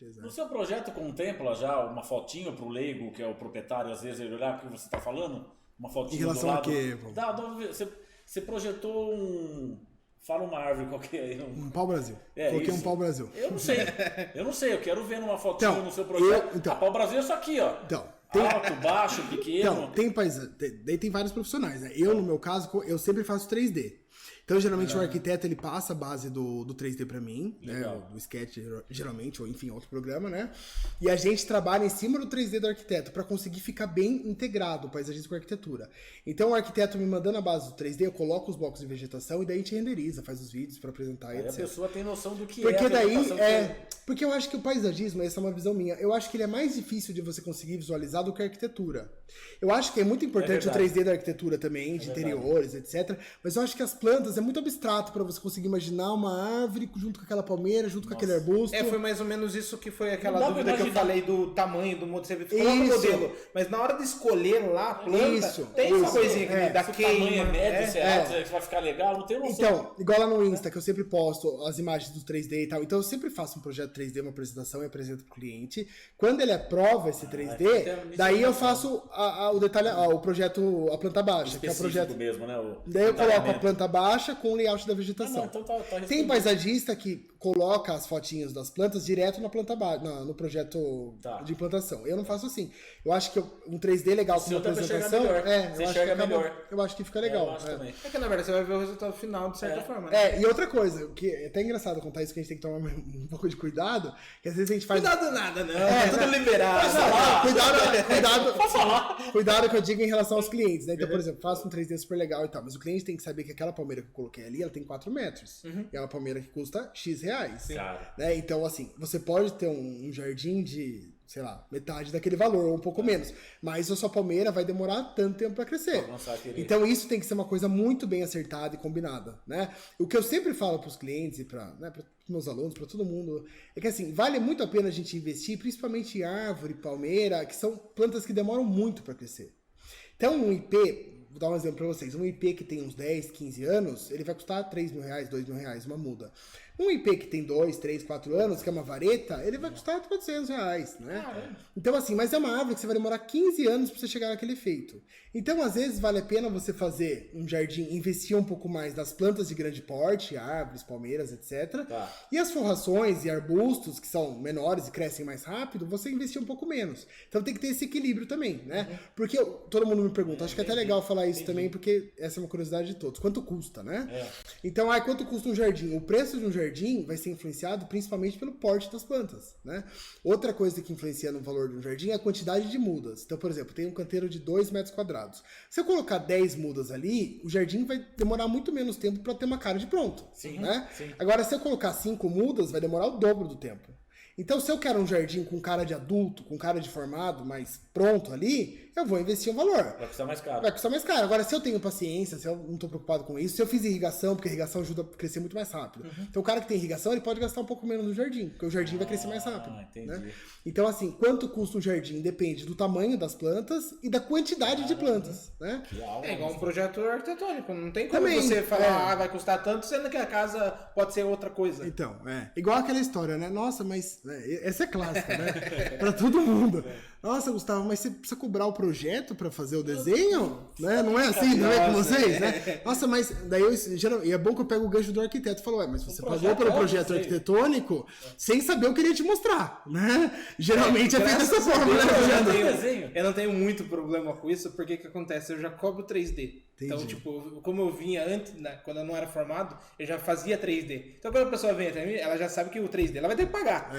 certeza. No seu projeto contempla já uma fotinho pro leigo, que é o proprietário, às vezes ele olhar o que você está falando? Uma fotinho Em relação do a lado. quê? Você projetou um... Fala uma árvore qualquer aí. Um pau-brasil. É, Coloquei isso. um pau-brasil. Eu não sei, eu quero ver numa fotinho Então, no seu projeto. então. A pau-brasil é isso aqui, ó. Então, alto, baixo, pequeno. Então, daí tem vários profissionais, né? Eu, no meu caso, eu sempre faço 3D. Então, geralmente, o arquiteto, ele passa a base do 3D pra mim, né? Do Sketch, geralmente, ou enfim, outro programa, né? E a gente trabalha em cima do 3D do arquiteto pra conseguir ficar bem integrado o paisagismo com a arquitetura. Então, o arquiteto me mandando a base do 3D, eu coloco os blocos de vegetação e daí a gente renderiza, faz os vídeos pra apresentar e Aí etc. a pessoa tem noção do que Porque é a daí vegetação porque eu acho que o paisagismo, essa é uma visão minha, eu acho que ele é mais difícil de você conseguir visualizar do que a arquitetura. Eu acho que é muito importante o 3D da arquitetura também, de interiores, etc. Mas eu acho que as plantas é muito abstrato para você conseguir imaginar uma árvore junto com aquela palmeira, junto com aquele arbusto. Foi mais ou menos isso que foi aquela Não dá dúvida pra que eu falei do tamanho do modelo. Você coloca o modelo, mas na hora de escolher lá a planta, tem uma coisinha que dá se o queima. tamanho é médio, se é alto, se vai ficar legal, não tem noção. Então, igual lá no Insta, que eu sempre posto as imagens do 3D e tal. Então eu sempre faço um projeto 3D, uma apresentação e apresento pro cliente. Quando ele aprova esse 3D, daí eu faço o detalhe, o projeto, a planta baixa, que é o projeto mesmo, né? Daí eu coloco a planta baixa com o layout da vegetação. Então tá Tem paisagista que coloca as fotinhas das plantas direto na planta baixa, no projeto de implantação. Eu não faço assim. Eu acho que um 3D legal com uma apresentação, eu acho que fica legal. Eu acho também. É que na verdade você vai ver o resultado final de certa forma. Né? E outra coisa, que é até engraçado contar isso, que a gente tem que tomar um pouco de cuidado, que às vezes a gente faz... Cuidado nada, não. Tudo liberado. Cuidado que eu digo em relação aos clientes, né? Então, por exemplo, faço um 3D super legal e tal, mas o cliente tem que saber que aquela palmeira que eu coloquei ali, ela tem 4 metros. E é uma palmeira que custa X reais. Né? Então, assim, você pode ter um jardim de, sei lá, metade daquele valor, ou um pouco menos. Mas a sua palmeira vai demorar tanto tempo para crescer. Então, isso tem que ser uma coisa muito bem acertada e combinada, né? O que eu sempre falo para os clientes e para meus alunos, para todo mundo, é que assim, vale muito a pena a gente investir, principalmente em árvore, palmeira, que são plantas que demoram muito para crescer. Então, um IP, vou dar um exemplo para vocês, um IP que tem uns 10, 15 anos, ele vai custar 3 mil reais, 2 mil reais, uma muda. Um IP que tem 2, 3, 4 anos, que é uma vareta, ele vai custar 400 reais, né? Então, assim, mas é uma árvore que você vai demorar 15 anos para você chegar naquele efeito. Então, às vezes, vale a pena você fazer um jardim, investir um pouco mais nas plantas de grande porte, árvores, palmeiras, etc. E as forrações e arbustos, que são menores e crescem mais rápido, você investir um pouco menos. Então, tem que ter esse equilíbrio também, né? Porque todo mundo me pergunta, acho que é até legal falar isso também, porque essa é uma curiosidade de todos. Quanto custa, né? Então, quanto custa um jardim? O preço de um jardim vai ser influenciado principalmente pelo porte das plantas, né? Outra coisa que influencia no valor de um jardim é a quantidade de mudas. Então, por exemplo, tem um canteiro de 2 metros quadrados. Se eu colocar 10 mudas ali, o jardim vai demorar muito menos tempo para ter uma cara de pronto, né? Agora, se eu colocar 5 mudas, vai demorar o dobro do tempo. Então, se eu quero um jardim com cara de adulto, com cara de formado, mas pronto ali, eu vou investir um valor. Vai custar mais caro. Vai custar mais caro. Agora, se eu tenho paciência, se eu não estou preocupado com isso, se eu fiz irrigação, porque a irrigação ajuda a crescer muito mais rápido. Então, o cara que tem irrigação, ele pode gastar um pouco menos no jardim, porque o jardim vai crescer mais rápido. Né? Então, assim, quanto custa um jardim depende do tamanho das plantas e da quantidade de plantas. Né? É igual um projeto arquitetônico. Não tem como você falar, vai custar tanto, sendo que a casa pode ser outra coisa. Então, igual aquela história, né? Nossa, mas... essa é clássica, né? Pra todo mundo. Nossa, Gustavo, mas você precisa cobrar o projeto pra fazer o desenho? Né? Não é assim, não é com vocês, né? Nossa, mas daí e é bom que eu pego o gancho do arquiteto e falo, mas você pagou pelo projeto arquitetônico sem saber o que ele ia te mostrar, né? Geralmente é feito dessa forma, né? Eu não tenho muito problema com isso, porque o que acontece? Eu já cobro 3D. Entendi. Então, tipo, como eu vinha antes, né, quando eu não era formado, eu já fazia 3D. Então, quando a pessoa vem até mim, ela já sabe que o 3D ela vai ter que pagar.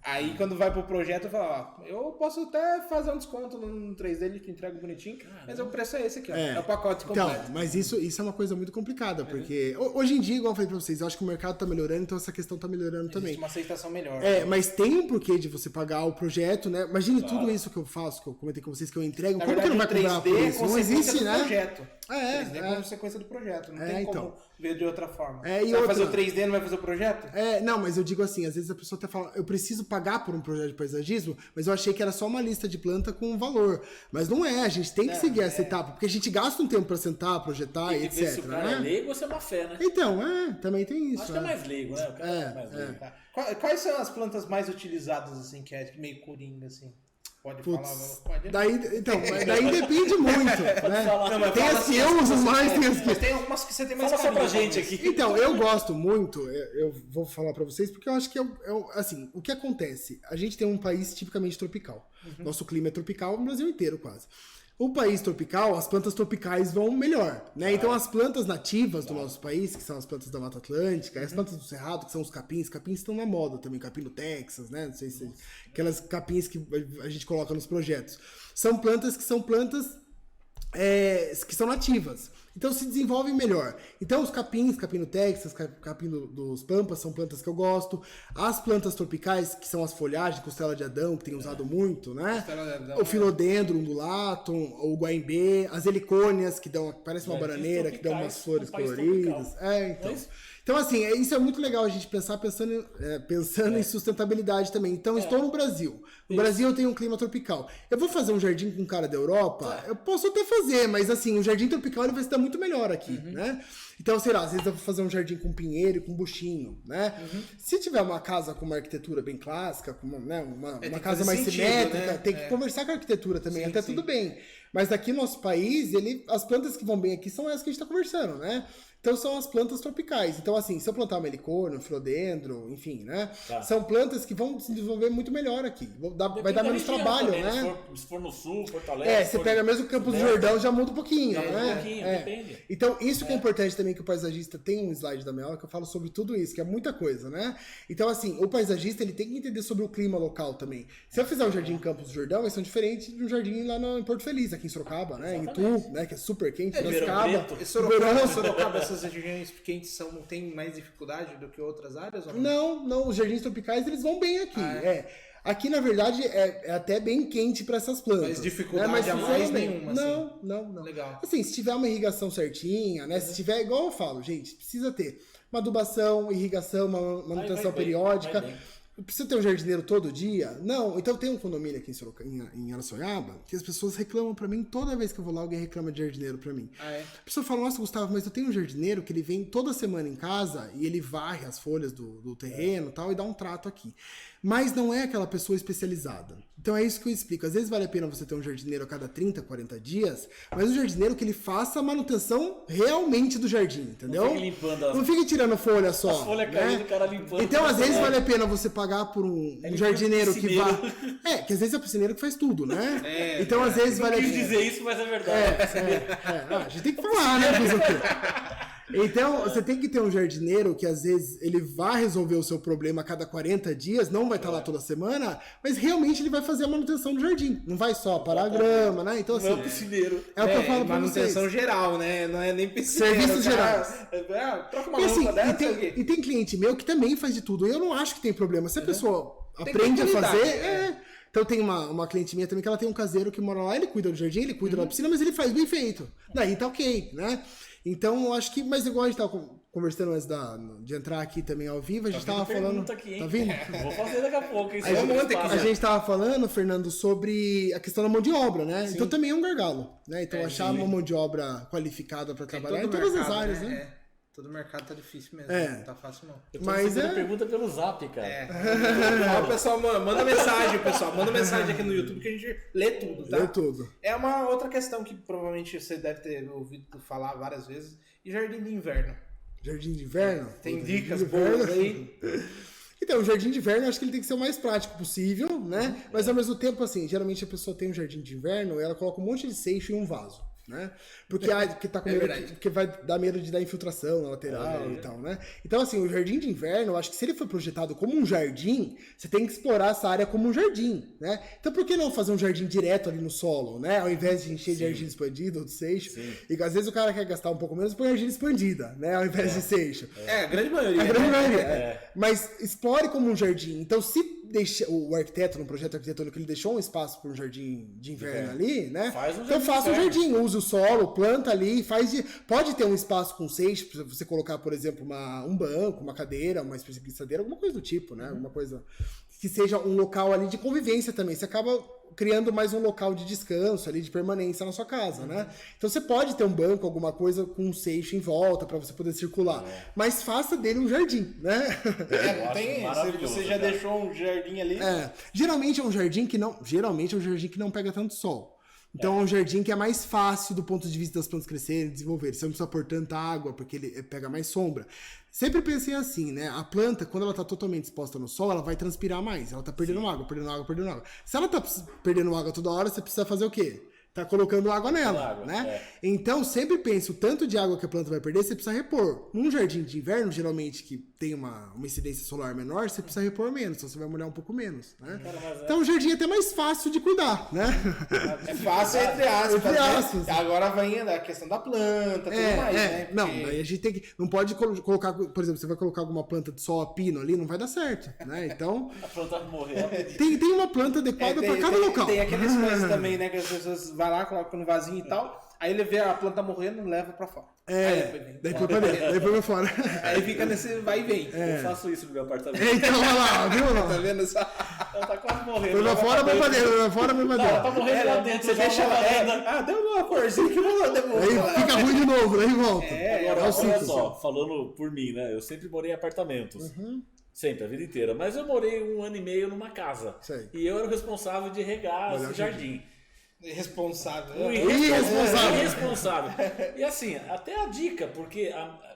Aí, quando vai pro projeto, eu falo, eu posso até fazer um desconto no 3D, que entrega bonitinho, mas o preço é esse aqui, ó. É o pacote completo. Então, mas isso é uma coisa muito complicada, porque hoje em dia, igual eu falei pra vocês, eu acho que o mercado tá melhorando, então essa questão tá melhorando também. Existe uma aceitação melhor. Mas tem um porquê de você pagar o projeto, né? Imagine tudo isso que eu faço, que eu comentei com vocês, que eu entrego. Na como verdade, que não vai cobrar por isso? Não existe, né? Projeto. 3D é consequência do projeto, não tem como ver de outra forma. Você vai fazer o 3D, não vai fazer o projeto? Não, mas eu digo assim, às vezes a pessoa até fala, eu preciso pagar por um projeto de paisagismo, mas eu achei que era só uma lista de planta com um valor. Mas não é, a gente tem que seguir essa etapa, porque a gente gasta um tempo pra sentar, projetar e etc. Se o cara é leigo ou se é má fé, né? Então, também tem isso. Acho que é mais leigo, né? O cara é mais leigo. Quais são as plantas mais utilizadas, assim, que é meio coringa, assim? Pode falar, pode? Daí depende muito, né? Não, tem as que eu uso mais, tem as que... Mas tem algumas que você tem mais Fala só pra gente aqui. Então, eu gosto muito, eu vou falar pra vocês, porque eu acho que assim, o que acontece? A gente tem um país tipicamente tropical. Nosso clima é tropical no Brasil inteiro, quase. O país tropical, as plantas tropicais vão melhor, né? Então as plantas nativas do nosso país, que são as plantas da Mata Atlântica, as plantas do Cerrado, que são os capins estão na moda também, capim do Texas, né? Não sei se aquelas capins que a gente coloca nos projetos. São plantas que são nativas. Então se desenvolvem melhor. Então os capim do Texas, capim dos Pampas, são plantas que eu gosto. As plantas tropicais, que são as folhagens, costela de Adão, que tem usado muito, né? O filodendro, undulatum, o guaimbê, as helicônias, que parece uma bananeira, que dão umas flores coloridas. Então, assim, isso é muito legal a gente pensando em sustentabilidade também. Então, estou no Brasil. No Brasil eu tenho um clima tropical. Eu vou fazer um jardim com cara da Europa? Eu posso até fazer, mas assim, o jardim tropical ele vai se dar muito melhor aqui, né? Então, sei lá, às vezes eu vou fazer um jardim com pinheiro e com buchinho, né? Se tiver uma casa com uma arquitetura bem clássica, com uma casa mais simétrica, né? Tem que conversar com a arquitetura também, tudo bem. Mas aqui no nosso país, as plantas que vão bem aqui são essas que a gente está conversando, né? Então são as plantas tropicais. Então, assim, se eu plantar uma helicônia, um filodendro, enfim, né? São plantas que vão se desenvolver muito melhor aqui. Vai dar menos trabalho, também, né? Se for no sul, Fortaleza... Você pega mesmo o Campos do Jordão, já muda um pouquinho, né? Depende. Então, isso que é importante também, que o paisagista tem um slide da minha aula que eu falo sobre tudo isso, que é muita coisa, né? Então, assim, o paisagista, ele tem que entender sobre o clima local também. Se eu fizer um jardim em Campos do Jordão, vai ser diferente de um jardim lá em Porto Feliz, aqui em Sorocaba, né? Em Itu, né? Que é super quente, Sorocaba, essas regiões quentes têm mais dificuldade do que outras áreas? Ou não? Não, os jardins tropicais eles vão bem aqui. Aqui, na verdade, é até bem quente para essas plantas. Mas dificuldade a mais nenhuma, assim? Não. Legal. Assim, se tiver uma irrigação certinha, né? Se tiver, igual eu falo, gente, precisa ter uma adubação, irrigação, uma manutenção periódica. Precisa ter um jardineiro todo dia? Não. Então tem um condomínio aqui em Araçoiaba que as pessoas reclamam pra mim, toda vez que eu vou lá, alguém reclama de jardineiro pra mim. A pessoa fala, nossa, Gustavo, mas eu tenho um jardineiro que ele vem toda semana em casa e ele varre as folhas do terreno e tal e dá um trato aqui. Mas não é aquela pessoa especializada. Então é isso que eu explico. Às vezes vale a pena você ter um jardineiro a cada 30, 40 dias, mas um jardineiro que ele faça a manutenção realmente do jardim, entendeu? Não fique limpando não fique tirando folha só. As folhas caindo, o cara limpando. Então às vezes vale a pena você pagar por um jardineiro que vá... que às vezes é o piscineiro que faz tudo, né? Então às vezes vale a pena... Eu quis dizer isso, mas é verdade. A gente tem que falar, né? Fazer o quê? Então, você tem que ter um jardineiro que, às vezes, ele vai resolver o seu problema a cada 40 dias, não vai estar lá toda semana, mas realmente ele vai fazer a manutenção do jardim. Não vai só parar a grama, né? Então, assim... Não é piscineiro. É o que eu falo pra vocês. Manutenção geral, né? Não é nem piscineiro. Serviços gerais. Troca uma lâmpada dessa. E tem cliente meu que também faz de tudo. E eu não acho que tem problema. Se a pessoa aprende a fazer... Então tem uma cliente minha também que ela tem um caseiro que mora lá, ele cuida do jardim, ele cuida da piscina, mas ele faz bem feito. Daí tá ok, né? Então, eu acho que... Mas igual a gente tava conversando antes de entrar aqui também ao vivo, a gente tava falando... Aqui, tá vindo? Vou fazer daqui a pouco. A gente tava falando, Fernando, sobre a questão da mão de obra, né? Sim. Então também é um gargalo, né? Então achar uma mão de obra qualificada para trabalhar em todas as áreas, né? Todo mercado tá difícil mesmo, não tá fácil não. Mas pergunta pelo Zap, cara. O pessoal, manda mensagem, pessoal. Manda mensagem aqui no YouTube que a gente lê tudo, tá? Lê tudo. É uma outra questão que provavelmente você deve ter ouvido falar várias vezes. E jardim de inverno? Jardim de inverno? Tem dicas boas aí? Então, o jardim de inverno, eu acho que ele tem que ser o mais prático possível, né? Mas ao mesmo tempo, assim, geralmente a pessoa tem um jardim de inverno e ela coloca um monte de seixo em um vaso. Né? Porque tá com medo, porque vai dar medo de dar infiltração na lateral e tal, né? Então, assim, o jardim de inverno, eu acho que se ele for projetado como um jardim, você tem que explorar essa área como um jardim, né? Então, por que não fazer um jardim direto ali no solo, né? Ao invés de encher de argila expandida ou de seixo. E às vezes o cara quer gastar um pouco menos, põe argila expandida, né? Ao invés de seixo. A grande maioria. A grande maioria. Mas explore como um jardim. Então, se o arquiteto, no projeto arquitetônico, ele deixou um espaço para um jardim de inverno ali, né? Então faça um jardim, use o solo, planta ali, pode ter um espaço com seixo, para você colocar, por exemplo, um banco, uma cadeira, uma espécie de glissadeira, alguma coisa do tipo, né? Alguma coisa que seja um local ali de convivência também. Você acaba criando mais um local de descanso ali, de permanência na sua casa, né? Então você pode ter um banco, alguma coisa com um seixo em volta para você poder circular, mas faça dele um jardim, né? Não tem, você já deixou um jardim ali. Geralmente é um jardim que não pega tanto sol. Então é um jardim que é mais fácil do ponto de vista das plantas crescerem, desenvolverem. Você não precisa pôr tanta água, porque ele pega mais sombra. Sempre pensei assim, né? A planta, quando ela tá totalmente exposta no sol, ela vai transpirar mais. Ela tá perdendo água. Se ela tá perdendo água toda hora, você precisa fazer o quê? Tá colocando água nela, né? Então, sempre pense, o tanto de água que a planta vai perder, você precisa repor. Num jardim de inverno, geralmente, que tem uma incidência solar menor, você precisa repor menos, então você vai molhar um pouco menos, né? Então, o jardim é até mais fácil de cuidar, né? É fácil, entre aspas. Né? Agora vem a questão da planta, tudo mais, né? Porque... Não, aí a gente tem que... Não pode colocar, por exemplo, você vai colocar alguma planta de sol a pino ali, não vai dar certo, né? Então... a planta vai morrer. Tem uma planta adequada para cada local. Tem aquelas coisas também, né? Que as pessoas vai lá, coloca no vasinho e tal, aí ele vê a planta morrendo e leva pra fora. Daí põe pra dentro, daí põe pra fora. Aí fica nesse vai e vem. Eu faço isso no meu apartamento. Então, olha lá, viu? Tá vendo só? Ela tá quase morrendo. Põe pra fora, põe pra dentro, põe pra fora, põe pra dentro. Ela tá morrendo lá dentro, você deixa ela. Deu uma corzinha que não demorou. Aí fica ruim de novo, daí volta. Agora, olha só, falando por mim, né? Eu sempre morei em apartamentos. Sempre, a vida inteira. Mas eu morei 1 ano e meio numa casa. Sei. E eu era o responsável de regar esse jardim. Irresponsável. Irresponsável. E assim, até a dica, porque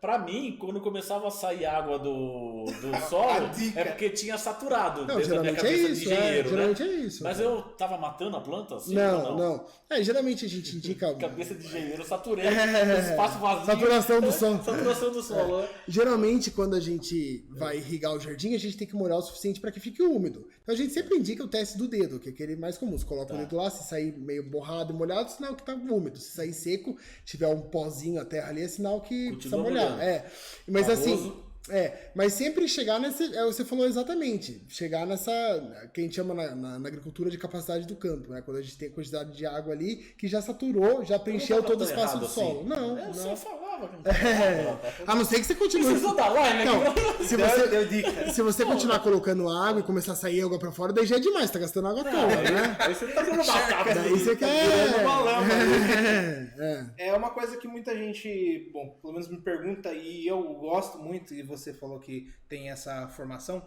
pra mim, quando começava a sair água do solo, é porque tinha saturado dentro da minha cabeça de engenheiro, geralmente é isso. Mas eu tava matando a planta? Assim, não. Geralmente a gente indica... Cabeça de engenheiro, eu saturei espaço vazio. Saturação do solo. Saturação do solo, Geralmente, quando a gente vai irrigar o jardim, a gente tem que molhar o suficiente para que fique úmido. Então a gente sempre indica o teste do dedo, que é aquele mais comum. Você coloca o dedo lá, se sair meio borrado e molhado, sinal que tá úmido. Se sair seco, tiver um pozinho, a terra ali, é sinal que precisa molhar. Mas assim... mas sempre chegar nesse... você falou exatamente. Chegar nessa... que a gente chama na agricultura de capacidade do campo, né? Quando a gente tem a quantidade de água ali que já saturou, já preencheu todo o espaço do solo. Não. Eu só falava. A não ser que você continue... Precisou dar live, então, se você continuar colocando água e começar a sair água pra fora, daí já é demais. Tá gastando água toda, né? Aí você tá dando batata. Daí você quer... É uma coisa que muita gente, bom, pelo menos me pergunta, e eu gosto muito, e você falou que tem essa formação,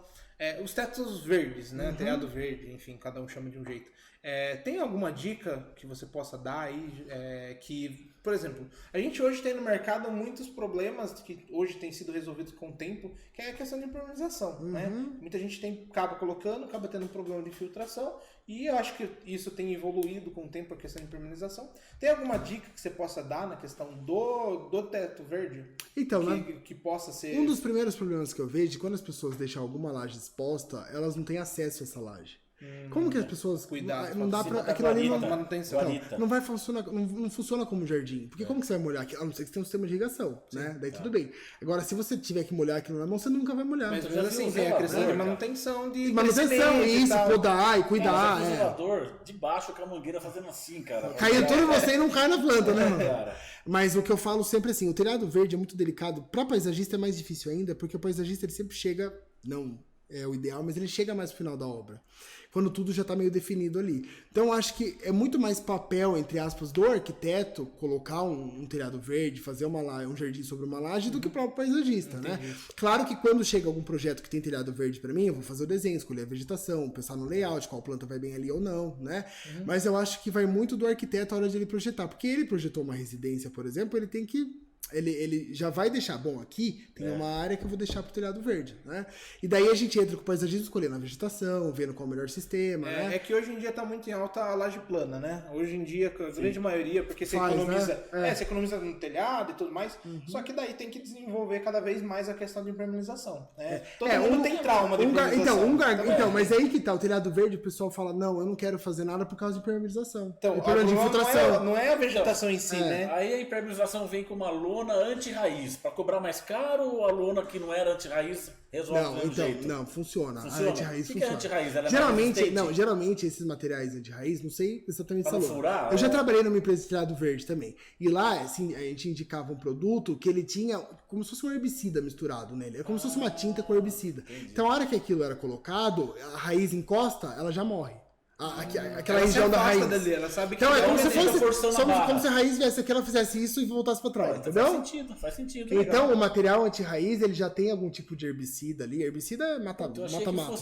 os tetos verdes, né? Telhado verde, enfim, cada um chama de um jeito. Tem alguma dica que você possa dar aí, que, por exemplo, a gente hoje tem no mercado muitos problemas que hoje têm sido resolvidos com o tempo, que é a questão de impermeabilização, né? Muita gente acaba tendo um problema de infiltração, e eu acho que isso tem evoluído com o tempo, a questão de impermeabilização. Tem alguma dica que você possa dar na questão do teto verde? Então, que possa ser... Um dos primeiros problemas que eu vejo, quando as pessoas deixam alguma laje exposta, elas não têm acesso a essa laje. Como que as pessoas... Cuidado, não dá pra... Aquilo ali não vai funcionar, não funciona como jardim. Porque como que você vai molhar aquilo? A não ser que você tenha um sistema de irrigação, né? Daí tudo bem. Agora, se você tiver que molhar aquilo na mão, você nunca vai molhar. Mas assim, tem a questão de manutenção isso, podar e cuidar. O isolador de baixo com a mangueira fazendo assim, cara. Caiu tudo em você e não cai na planta, né, mano? Mas o que eu falo sempre assim, o telhado verde é muito delicado. Pra paisagista é mais difícil ainda, porque o paisagista ele sempre chega... Não é o ideal, mas ele chega mais pro final da obra. Quando tudo já está meio definido ali. Então, acho que é muito mais papel, entre aspas, do arquiteto colocar um telhado verde, fazer um jardim sobre uma laje, do que o próprio paisagista, né? Claro que quando chega algum projeto que tem telhado verde para mim, eu vou fazer o desenho, escolher a vegetação, pensar no layout, qual planta vai bem ali ou não, né? Mas eu acho que vai muito do arquiteto a hora de ele projetar. Porque ele projetou uma residência, por exemplo, ele tem que... Ele já vai deixar, bom, aqui tem uma área que eu vou deixar pro telhado verde, né? E daí a gente entra com o paisagismo escolhendo a vegetação, vendo qual é o melhor sistema, né? É que hoje em dia tá muito em alta a laje plana, né? Hoje em dia, a grande maioria, porque você economiza, você economiza no telhado e tudo mais, só que daí tem que desenvolver cada vez mais a questão de impermeabilização, né? Todo mundo tem trauma de impermeabilização. Então, mas aí que tá, o telhado verde, o pessoal fala, não, eu não quero fazer nada por causa de impermeabilização. Então, de infiltração. Não é a vegetação em si, né? Aí a impermeabilização vem com uma lona lona anti-raiz, para cobrar mais caro, ou a lona que não era anti-raiz resolve do mesmo jeito? Não, funciona. A anti-raiz funciona. O que é anti-raiz? Ela geralmente esses materiais anti-raiz, não sei exatamente se furar, eu já trabalhei numa empresa de telhado verde também. E lá, assim, a gente indicava um produto que ele tinha como se fosse um herbicida misturado nele. É como se fosse uma tinta com herbicida. Entendi. Então, a hora que aquilo era colocado, a raiz encosta, ela já morre. Aquela região da raiz. Dali, ela sabe que então é como se como se a raiz viesse aqui, ela fizesse isso e voltasse pra trás, entendeu? Faz sentido. Então legal. o material anti-raiz, ele já tem algum tipo de herbicida ali. Herbicida é mata-mato,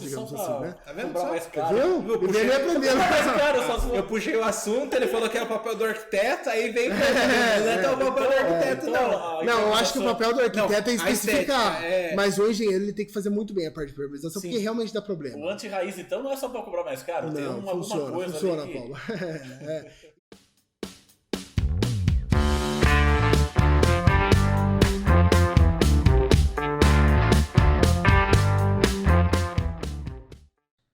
digamos assim, né? Tá vendo? Viu? Aprendendo. Eu puxei o assunto, ele falou que era o papel do arquiteto, aí vem não é o papel do arquiteto, não. Não, eu acho que o papel do arquiteto é especificar. Mas o engenheiro, ele tem que fazer muito bem a parte de priorização, porque realmente dá problema. O anti-raiz, então, não é só pra cobrar mais caro? Não, funciona, Paulo.